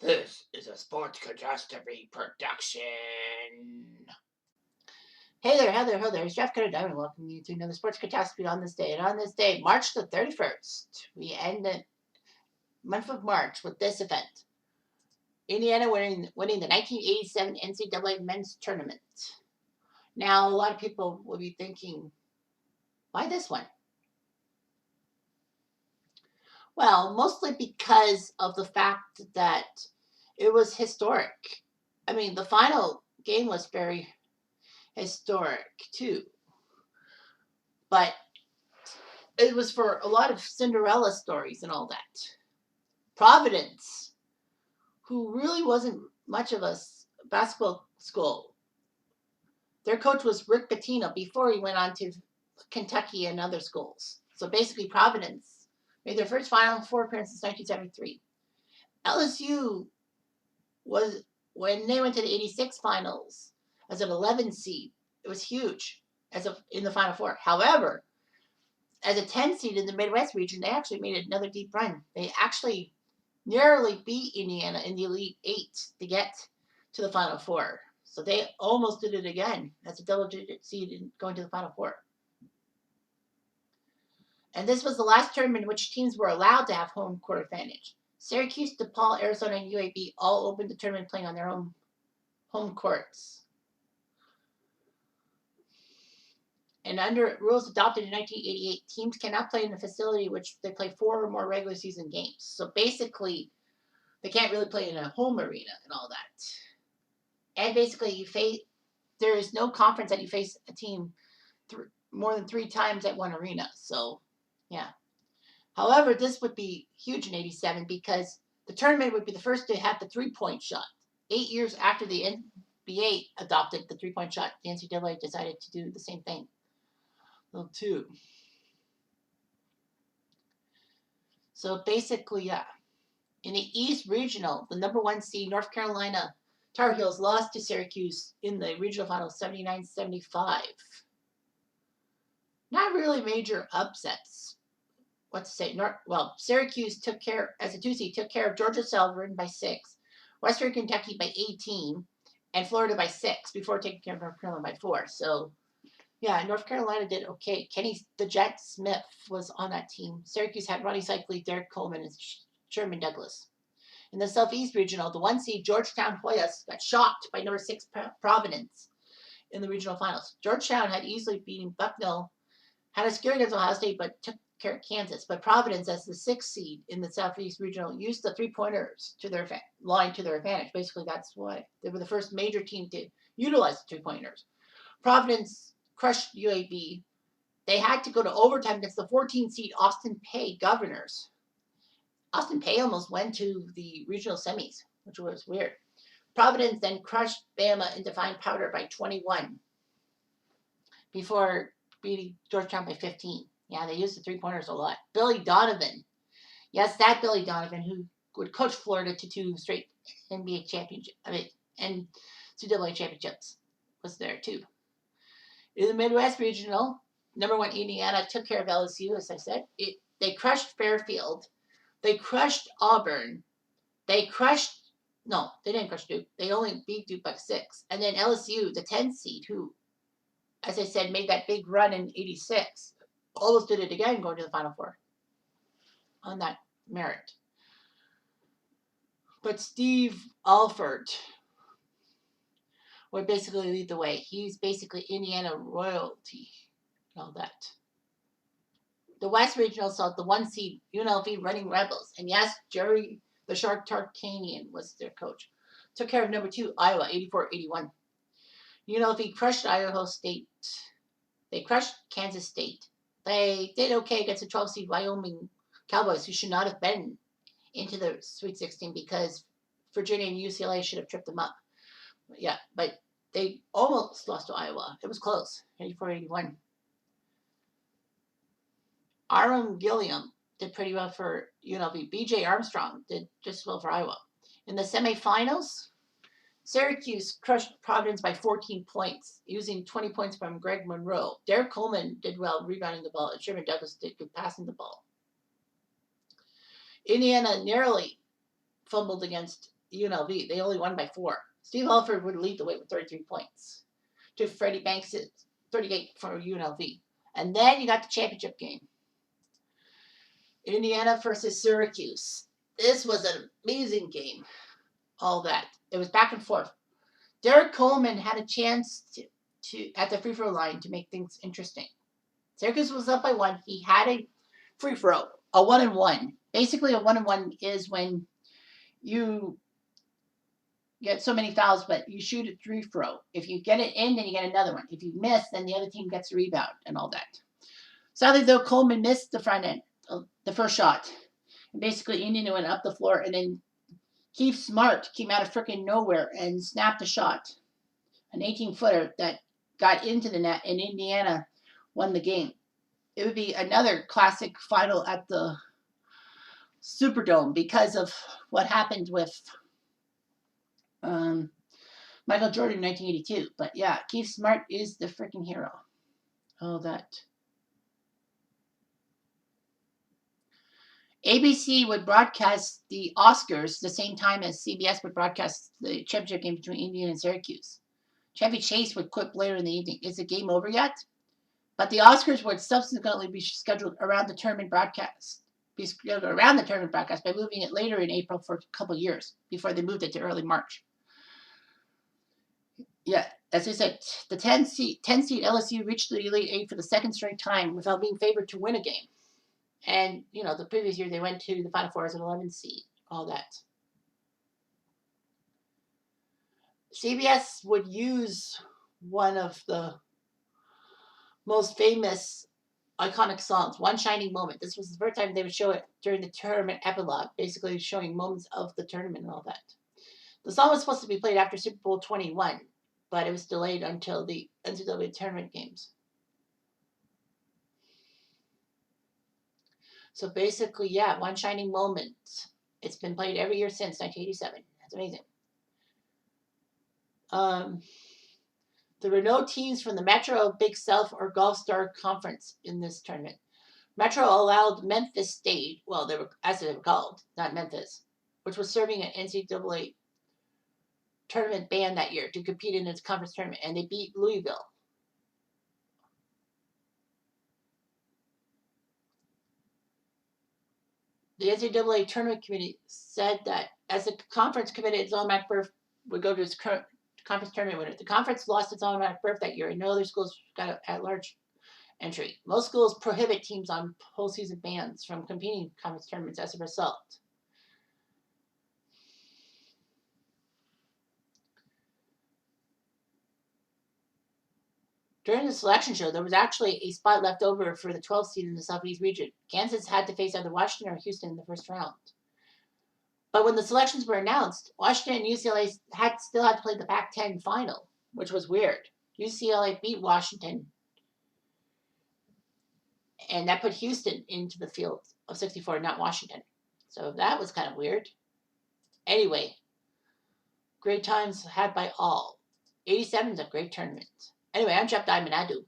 This is a Sports Catastrophe production. Hey there, how there. It's Jeff Donovan welcoming you to another Sports Catastrophe on this day. And on this day, March the 31st, we end the month of March with this event. Indiana winning the 1987 NCAA men's tournament. Now, a lot of people will be thinking, why this one? Well, mostly because of the fact that it was historic. I mean, the final game was very historic too. But it was for a lot of Cinderella stories and all that. Providence, who really wasn't much of a basketball school, their coach was Rick Pitino before he went on to Kentucky and other schools. So basically, Providence made their first Final Four appearance since 1973. LSU was, when they went to the 86 finals as an 11 seed, it was huge in the Final Four. However, as a 10 seed in the Midwest region, they actually made another deep run. They actually narrowly beat Indiana in the Elite Eight to get to the Final Four. So they almost did it again as a double-digit seed in going to the Final Four. And this was the last tournament in which teams were allowed to have home court advantage. Syracuse, DePaul, Arizona, and UAB all opened the tournament playing on their own home courts. And under rules adopted in 1988, teams cannot play in a facility in which they play 4 or more regular season games. So basically, they can't really play in a home arena and all that. And basically, there is no conference that you face a team more than 3 times at one arena. So, yeah. However, this would be huge in 87 because the tournament would be the first to have the 3-point shot. 8 years after the NBA adopted the 3-point shot, the NCAA decided to do the same thing. Well, too. So basically, yeah. In the East Regional, the number 1 seed North Carolina Tar Heels lost to Syracuse in the regional finals 79-75. Not really major upsets. What to say? Syracuse took care, as a 2 seed, took care of Georgia Southern by 6, Western Kentucky by 18, and Florida by 6 before taking care of North Carolina by 4. So, yeah, North Carolina did okay. Kenny the Jet Smith was on that team. Syracuse had Ronnie Cycli, Derek Coleman, and Sherman Douglas. In the Southeast Regional, the 1 seed Georgetown Hoyas got shocked by number 6 Providence in the regional finals. Georgetown had easily beaten Bucknell, had a scare against Ohio State, but took care of Kansas. But Providence, as the 6th seed in the Southeast Regional, used the 3-pointers to their advantage. Basically, that's why they were the first major team to utilize the 3-pointers. Providence crushed UAB. They had to go to overtime against the 14 seed Austin Peay Governors. Austin Peay almost went to the regional semis, which was weird. Providence then crushed Bama into fine powder by 21 before beating Georgetown by 15. Yeah, they used the 3-pointers a lot. Billy Donovan. Yes, that Billy Donovan, who would coach Florida to 2 straight NBA championships, NCAA championships, was there too. In the Midwest Regional, number 1 Indiana took care of LSU, as I said. They crushed Fairfield. They crushed Auburn. They didn't crush Duke. They only beat Duke by 6. And then LSU, the 10th seed, who, as I said, made that big run in 86, almost did it again going to the Final Four on that merit. But Steve Alford would basically lead the way. He's basically Indiana royalty and all that. The West Regional saw the 1 seed UNLV Running Rebels. And yes, Jerry the Shark Tarkanian was their coach. Took care of number 2 Iowa 84-81. UNLV crushed Idaho State. They crushed Kansas State. They did okay against the 12 seed Wyoming Cowboys, who should not have been into the Sweet 16 because Virginia and UCLA should have tripped them up. Yeah, but they almost lost to Iowa. It was close, 84-81. Aram Gilliam did pretty well for UNLV. B.J. Armstrong did just as well for Iowa. In the semifinals, Syracuse crushed Providence by 14 points, using 20 points from Greg Monroe. Derek Coleman did well rebounding the ball, and Sherman Douglas did good passing the ball. Indiana narrowly fumbled against UNLV. They only won by 4. Steve Alford would lead the way with 33 points to Freddie Banks' 38 for UNLV. And then you got the championship game. Indiana versus Syracuse. This was an amazing game. All that. It was back and forth. Derek Coleman had a chance to at the free throw line to make things interesting. Syracuse was up by 1. He had a free throw, a 1-and-1. Basically, a 1-and-1 is when you get so many fouls, but you shoot a free throw. If you get it in, then you get another one. If you miss, then the other team gets a rebound and all that. Sadly, though, Coleman missed the front end, the first shot. And basically, Indiana went up the floor, and then Keith Smart came out of freaking nowhere and snapped a shot, an 18-footer that got into the net, and Indiana won the game. It would be another classic final at the Superdome because of what happened with Michael Jordan in 1982. But yeah, Keith Smart is the freaking hero. All that. ABC would broadcast the Oscars the same time as CBS would broadcast the championship game between Indiana and Syracuse. Chevy Chase would quit later in the evening. Is the game over yet? But the Oscars would subsequently be scheduled around the tournament broadcast. By moving it later in April for a couple of years before they moved it to early March. Yeah, as I said, the 10-seed LSU reached the Elite Eight for the second straight time without being favored to win a game. And, the previous year they went to the Final Four as an 11 seed. All that. CBS would use one of the most famous, iconic songs, One Shining Moment. This was the first time they would show it during the tournament epilogue, basically showing moments of the tournament and all that. The song was supposed to be played after Super Bowl 21, but it was delayed until the NCAA tournament games. So basically, yeah, One Shining Moment. It's been played every year since 1987. That's amazing. There were no teams from the Metro, Big South, or Gulf Star Conference in this tournament. Metro allowed Memphis State, well, they were, as they were called, not Memphis, which was serving an NCAA tournament ban that year to compete in its conference tournament, and they beat Louisville. The NCAA tournament committee said that as the conference committed its automatic berth would go to its current conference tournament winner. The conference lost its automatic berth that year, and no other schools got an at-large entry. Most schools prohibit teams on postseason bans from competing in conference tournaments as a result. During the selection show, there was actually a spot left over for the 12th seed in the Southeast region. Kansas had to face either Washington or Houston in the first round. But when the selections were announced, Washington and UCLA still had to play the Pac-10 final, which was weird. UCLA beat Washington, and that put Houston into the field of 64, not Washington. So that was kind of weird. Anyway, great times had by all. 87 is a great tournament. Anyway, I'm Jeff Diamond. I do.